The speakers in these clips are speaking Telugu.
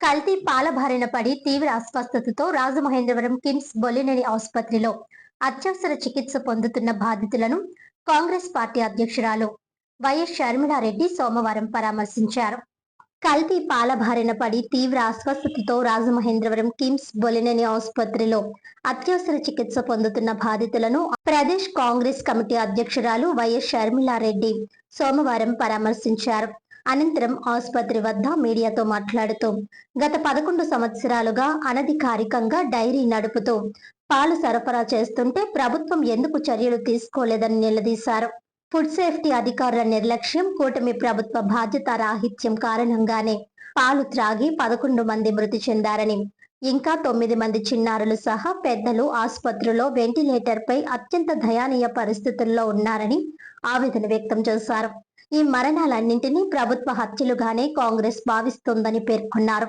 కల్తీ పాల బారిన పడి తీవ్ర అస్వస్థతతో రాజమహేంద్రవరం కిమ్స్ బొల్లినేని ఆసుపత్రిలో అత్యవసర చికిత్స పొందుతున్న బాధితులను కాంగ్రెస్ పార్టీ అధ్యక్షురాలు వైఎస్ షర్మిలారెడ్డి సోమవారం పరామర్శించారు. కల్తీ పాల బారిన పడి తీవ్ర అస్వస్థతతో రాజమహేంద్రవరం కిమ్స్ బొలినేని ఆసుపత్రిలో అత్యవసర చికిత్స పొందుతున్న బాధితులను ప్రదేశ్ కాంగ్రెస్ కమిటీ అధ్యక్షురాలు వైఎస్ షర్మిలారెడ్డి సోమవారం పరామర్శించారు. అనంతరం ఆసుపత్రి వద్ద మీడియాతో మాట్లాడుతూ గత 11 సంవత్సరాలుగా అనధికారికంగా డైరీ నడుపుతూ పాలు సరఫరా చేస్తుంటే ప్రభుత్వం ఎందుకు చర్యలు తీసుకోలేదని నిలదీశారు. ఫుడ్ సేఫ్టీ అధికారుల నిర్లక్ష్యం, కూటమి ప్రభుత్వ బాధ్యత రాహిత్యం కారణంగానే పాలు త్రాగి 11 మంది మృతి చెందారని, ఇంకా 9 మంది చిన్నారులు సహా పెద్దలు ఆసుపత్రిలో వెంటిలేటర్ పై అత్యంత దయనీయ పరిస్థితుల్లో ఉన్నారని ఆవేదన వ్యక్తం చేశారు. ఈ మరణాలన్నింటినీ ప్రభుత్వ హత్యలుగానే కాంగ్రెస్ భావిస్తోందని పేర్కొన్నారు.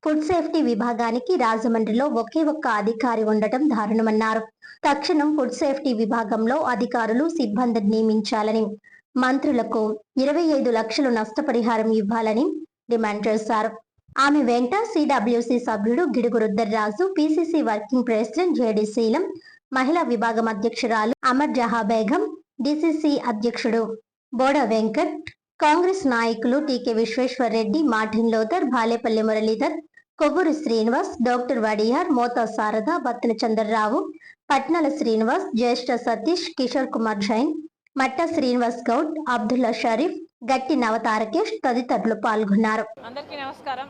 ఫుడ్ సేఫ్టీ విభాగానికి రాజమండ్రిలో ఒకే ఒక్క అధికారి ఉండటం దారుణమన్నారు. తక్షణం ఫుడ్ సేఫ్టీ విభాగంలో అధికారులు సిబ్బందిని నియమించాలని, మంత్రులకు 25 లక్షలు నష్టపరిహారం ఇవ్వాలని డిమాండ్ చేశారు. ఆమె వెంట సిడబ్ల్యూసి సభ్యుడు Gidugu Rudraraju, PCC working president JD Seelam, మహిళా విభాగం అధ్యక్షురాలు అమర్ జహా బేగం, డిసిసి అధ్యక్షుడు బోడ వెంకట్, కాంగ్రెస్ నాయకులు TK Vishweshwar Reddy, Martin Luther, Balepalli Muralidhar, Kovvuru Srinivas, doctor Vadiyar, Mota Sharada, Battana Chandrarao, Patnala Srinivas, Jyeshta Satish, Kishore Kumar Jain, మట్టా శ్రీనివాస్ గౌడ్, అబ్దుల్లా షరీఫ్, గట్టి నవతారకేష్ తదితరులు పాల్గొన్నారు. అందరికీ నమస్కారం.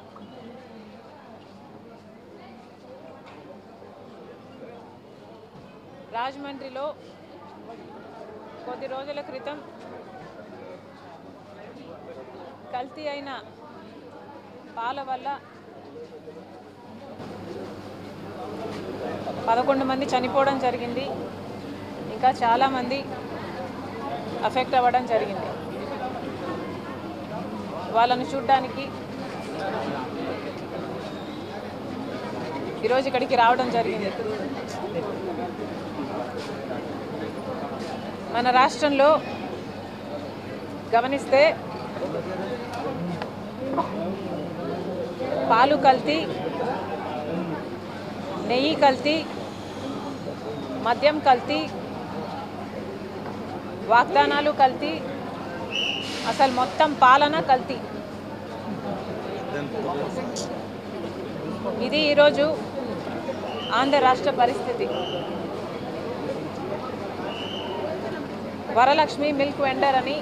రాజమండ్రిలో కొద్ది రోజుల క్రితం కల్తీ అయిన పాల వల్ల 11 మంది చనిపోవడం జరిగింది. ఇంకా చాలామంది అఫెక్ట్ అవ్వడం జరిగింది. వాళ్ళను చూడడానికి ఈరోజు ఇక్కడికి రావడం జరిగింది. మన రాష్ట్రంలో గమనిస్తే పాలు కల్తీ, నెయ్యి కల్తీ, మద్యం కల్తీ, వాగ్దానాలు కల్తీ, అసలు మొత్తం పాలన కల్తీ. ఇది ఈరోజు ఆంధ్ర రాష్ట్ర పరిస్థితి. వరలక్ష్మి మిల్క్ వెండర్ అని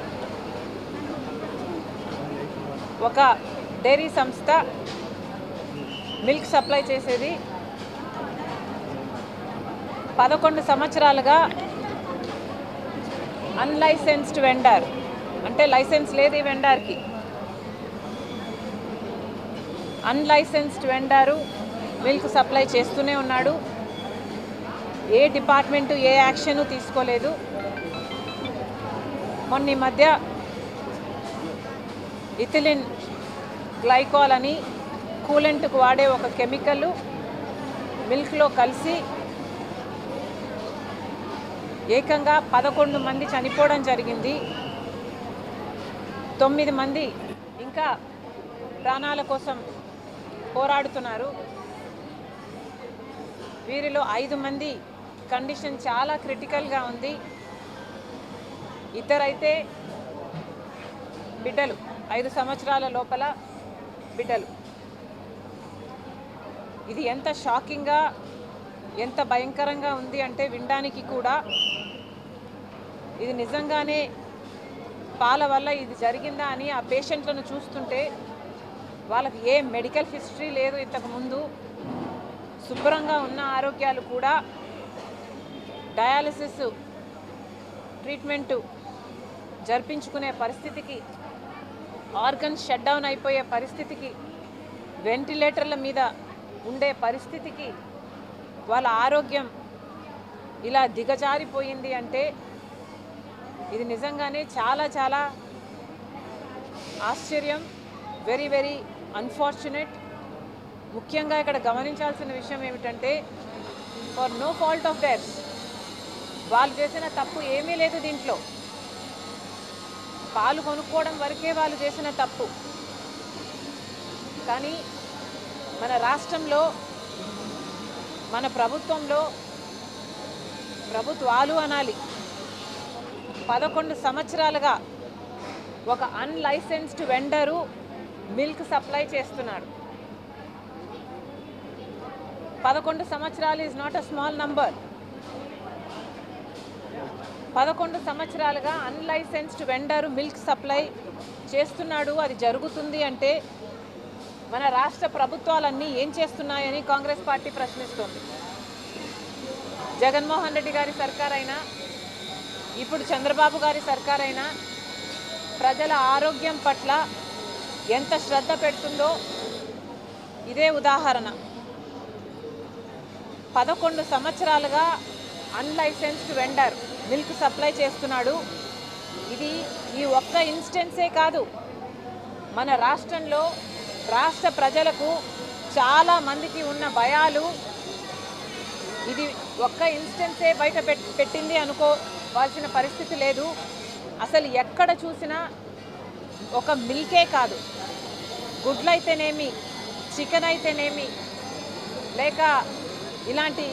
ఒక డైరీ సంస్థ మిల్క్ సప్లై చేసేది. 11 సంవత్సరాలుగా అన్లైసెన్స్డ్ వెండర్, అంటే లైసెన్స్ లేదు ఈ వెండర్కి. అన్లైసెన్స్డ్ వెండరు మిల్క్ సప్లై చేస్తూనే ఉన్నాడు. ఏ డిపార్ట్మెంటు ఏ యాక్షను తీసుకోలేదు. మొన్న ఈ మధ్య ఇథిలిన్ గ్లైకాల్ అని కూలెంట్కు వాడే ఒక కెమికల్ మిల్క్లో కలిసి ఏకంగా 11 మంది చనిపోవడం జరిగింది. 9 మంది ఇంకా ప్రాణాల కోసం పోరాడుతున్నారు. వీరిలో 5 మంది కండిషన్ చాలా క్రిటికల్గా ఉంది. ఇద్దరైతే బిడ్డలు, 5 సంవత్సరాల లోపల బిడ్డలు. ఇది ఎంత షాకింగ్గా, ఎంత భయంకరంగా ఉంది అంటే వినడానికి కూడా. ఇది నిజంగానే పాల వల్ల ఇది జరిగిందా అని ఆ పేషెంట్లను చూస్తుంటే వాళ్ళకి ఏ మెడికల్ హిస్టరీ లేదు ఇంతకుముందు. శుభ్రంగా ఉన్న ఆరోగ్యాలు కూడా డయాలసిస్ ట్రీట్మెంటు జరిపించుకునే పరిస్థితికి, ఆర్గన్స్ షట్ డౌన్ అయిపోయే పరిస్థితికి, వెంటిలేటర్ల మీద ఉండే పరిస్థితికి వాళ్ళ ఆరోగ్యం ఇలా దిగజారిపోయింది అంటే ఇది నిజంగానే చాలా చాలా ఆశ్చర్యం. Very very unfortunate. ముఖ్యంగా ఇక్కడ గమనించాల్సిన విషయం ఏమిటంటే for no fault of theirs, వాళ్ళు చేసిన తప్పు ఏమీ లేదు దీంట్లో. పాలు కొనుక్కోవడం వరకే వాళ్ళు చేసిన తప్పు. కానీ మన రాష్ట్రంలో మన ప్రభుత్వంలో ప్రభుత్వాలు అనాలి 11 సంవత్సరాలుగా ఒక అన్లైసెన్స్డ్ వెండరు మిల్క్ సప్లై చేస్తున్నాడు. 11 సంవత్సరాలు is not a small number. 11 సంవత్సరాలుగా అన్లైసెన్స్డ్ వెండరు మిల్క్ సప్లై చేస్తున్నాడు. అది జరుగుతుంది అంటే మన రాష్ట్ర ప్రభుత్వాలన్నీ ఏం చేస్తున్నాయని కాంగ్రెస్ పార్టీ ప్రశ్నిస్తోంది. జగన్మోహన్ రెడ్డి గారి సర్కారైనా ఇప్పుడు చంద్రబాబు గారి సర్కారైనా ప్రజల ఆరోగ్యం పట్ల ఎంత శ్రద్ధ పెడుతుందో ఇదే ఉదాహరణ. 11 సంవత్సరాలుగా అన్లైసెన్స్డ్ వెండర్ మిల్క్ సప్లై చేస్తున్నాడు. ఇది ఈ ఒక్క ఇన్స్టెన్సే కాదు, మన రాష్ట్రంలో రాష్ట్ర ప్రజలకు చాలా మందికి ఉన్న భయాలు ఇది ఒక్క ఇన్స్టెన్సే బయట పెట్టింది అనుకోవాల్సిన పరిస్థితి లేదు. అసలు ఎక్కడ చూసినా ఒక మిల్కే కాదు, గుడ్లు అయితేనేమి, చికెన్ అయితేనేమి, లేక ఇలాంటి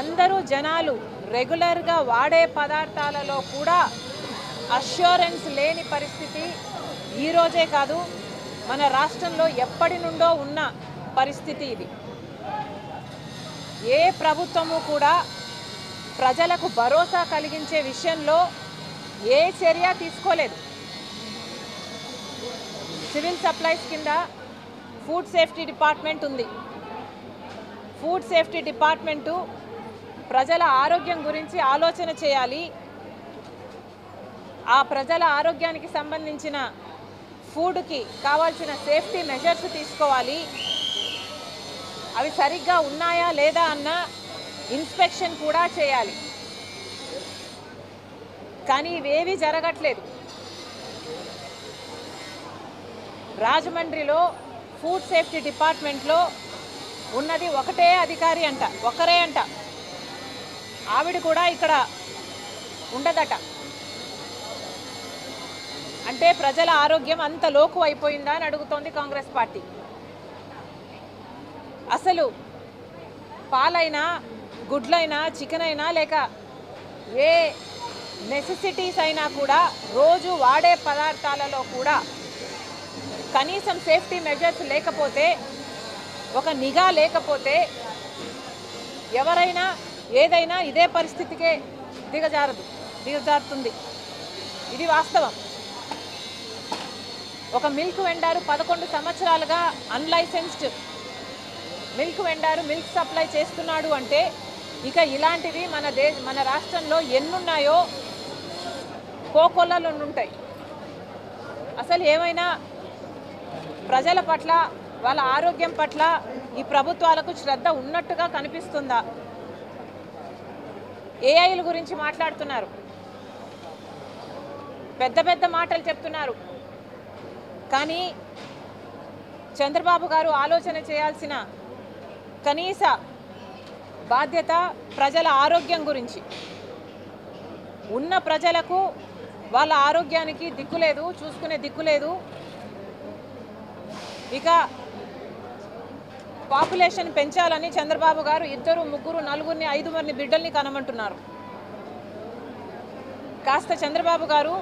అందరూ జనాలు రెగ్యులర్గా వాడే పదార్థాలలో కూడా అష్యూరెన్స్ లేని పరిస్థితి ఈరోజే కాదు, మన రాష్ట్రంలో ఎప్పటి నుండో ఉన్న పరిస్థితి ఇది. ఏ ప్రభుత్వము కూడా ప్రజలకు భరోసా కలిగించే విషయంలో ఏ చర్య తీసుకోలేదు. సివిల్ సప్లైస్ కింద ఫుడ్ సేఫ్టీ డిపార్ట్మెంట్ ఉంది. ఫుడ్ సేఫ్టీ డిపార్ట్మెంటు ప్రజల ఆరోగ్యం గురించి ఆలోచన చేయాలి. ఆ ప్రజల ఆరోగ్యానికి సంబంధించిన ఫుడ్కి కావాల్సిన సేఫ్టీ మెజర్స్ తీసుకోవాలి. అవి సరిగ్గా ఉన్నాయా లేదా అన్న ఇన్స్పెక్షన్ కూడా చేయాలి. కానీ ఇవేవి జరగట్లేదు. రాజమండ్రిలో ఫుడ్ సేఫ్టీ డిపార్ట్మెంట్లో ఉన్నది ఒకటే అధికారి అంట, ఒకరే అంట. ఆవిడ కూడా ఇక్కడ ఉండదట. అంటే ప్రజల ఆరోగ్యం అంత లోకు అయిపోయిందా అని అడుగుతోంది కాంగ్రెస్ పార్టీ. అసలు పాలైనా, గుడ్లైనా, చికెన్ అయినా, లేక ఏ నెసెసిటీస్ అయినా కూడా రోజు వాడే పదార్థాలలో కూడా కనీసం సేఫ్టీ మెజర్స్ లేకపోతే, ఒక నిఘా లేకపోతే ఎవరైనా ఏదైనా ఇదే పరిస్థితికే దిగజారుతుంది. ఇది వాస్తవం. ఒక మిల్క్ వెండారు 11 సంవత్సరాలుగా అన్లైసెన్స్డ్ మిల్క్ వెండారు మిల్క్ సప్లై చేస్తున్నాడు అంటే ఇక ఇలాంటివి మన రాష్ట్రంలో ఎన్నున్నాయో కోకొల్లలు ఉంటాయి. అసలు ఏమైనా ప్రజల పట్ల, వాళ్ళ ఆరోగ్యం పట్ల ఈ ప్రభుత్వాలకు శ్రద్ధ ఉన్నట్టుగా కనిపిస్తుందా? ఏఐల గురించి మాట్లాడుతున్నారు, పెద్ద పెద్ద మాటలు చెప్తున్నారు. కానీ చంద్రబాబు గారు ఆలోచన చేయాల్సిన కనీస బాధ్యత ప్రజల ఆరోగ్యం గురించి. ఉన్న ప్రజలకు వాళ్ళ ఆరోగ్యానికి దిక్కులేదు, చూసుకునే దిక్కులేదు. ఇక పాపులేషన్ పెంచాలని చంద్రబాబు గారు 2, 3, 4, 5 బిడ్డల్ని కనమంటున్నారు. కాస్త చంద్రబాబు గారు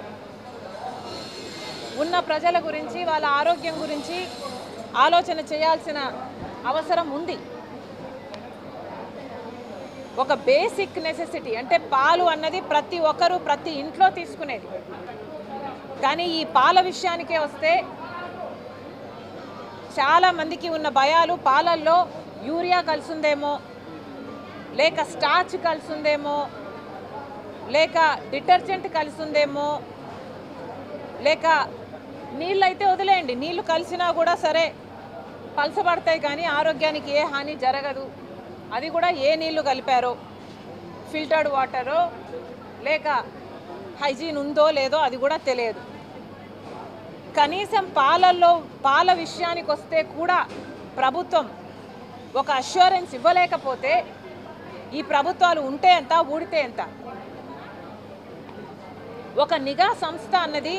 ఉన్న ప్రజల గురించి, వాళ్ళ ఆరోగ్యం గురించి ఆలోచన చేయాల్సిన అవసరం ఉంది. ఒక బేసిక్ నెసెసిటీ అంటే పాలు అన్నది ప్రతి ఒక్కరూ ప్రతి ఇంట్లో తీసుకునేది. కానీ ఈ పాల విషయానికే వస్తే చాలా మందికి ఉన్న భయాలు, పాలల్లో యూరియా కలిసిందేమో, లేక స్టార్చ్ కలిసిందేమో, లేక డిటర్జెంట్ కలిసిందేమో, లేక నీళ్ళు అయితే వదిలేయండి, నీళ్ళు కలిసినా కూడా సరే పలసబడతాయి కానీ ఆరోగ్యానికి ఏ హాని జరగదు. అది కూడా ఏ నీళ్లు కలిపారో, ఫిల్టర్డ్ వాటరో లేక హైజీన్ ఉందో లేదో అది కూడా తెలియదు. కనీసం పాల విషయానికి వస్తే కూడా ప్రభుత్వం ఒక అష్యూరెన్స్ ఇవ్వలేకపోతే ఈ ప్రభుత్వాలు ఉంటే ఎంత, ఊడితే ఎంత? ఒక నిఘా సంస్థ అన్నది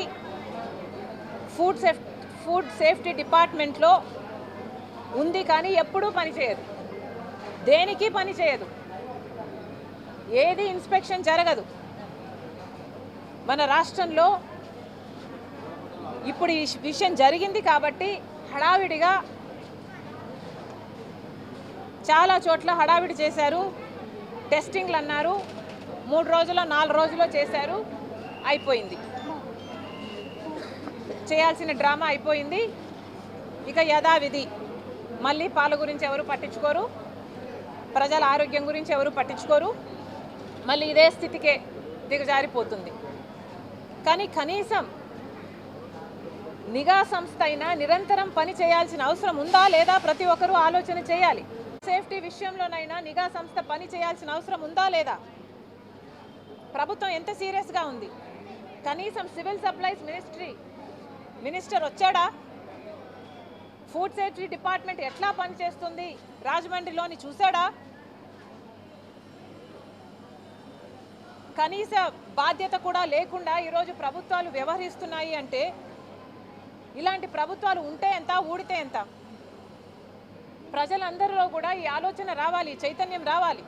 ఫుడ్ సేఫ్టీ డిపార్ట్మెంట్లో ఉంది కానీ ఎప్పుడూ పనిచేయదు, దేనికి పని చేయదు, ఏది ఇన్స్పెక్షన్ జరగదు. మన రాష్ట్రంలో ఇప్పుడు ఈ విషయం జరిగింది కాబట్టి హడావిడిగా చాలా చోట్ల హడావిడి చేశారు, టెస్టింగ్లు అన్నారు, 3 రోజుల్లో 4 రోజుల్లో చేశారు, అయిపోయింది. చేయాల్సిన డ్రామా అయిపోయింది. ఇక యథావిధి మళ్ళీ పాల గురించి ఎవరు పట్టించుకోరు, ప్రజల ఆరోగ్యం గురించి ఎవరు పట్టించుకోరు, మళ్ళీ ఇదే స్థితికే దిగజారిపోతుంది. కానీ కనీసం నిఘా సంస్థ అయినా నిరంతరం పని చేయాల్సిన అవసరం ఉందా లేదా ప్రతి ఒక్కరూ ఆలోచన చేయాలి. సేఫ్టీ విషయంలోనైనా నిఘా సంస్థ పని చేయాల్సిన అవసరం ఉందా లేదా? ప్రభుత్వం ఎంత సీరియస్గా ఉంది? కనీసం సివిల్ సప్లైస్ మినిస్టర్ వచ్చాడా? ఫుడ్ సేఫ్టీ డిపార్ట్మెంట్ ఎట్లా పనిచేస్తుంది రాజమండ్రిలోని చూశాడా? కనీస బాధ్యత కూడా లేకుండా ఈరోజు ప్రభుత్వాలు వ్యవహరిస్తున్నాయి అంటే ఇలాంటి ప్రభుత్వాలు ఉంటే ఎంత, ఊడితే ఎంత? ప్రజలందరిలో కూడా ఈ ఆలోచన రావాలి, చైతన్యం రావాలి.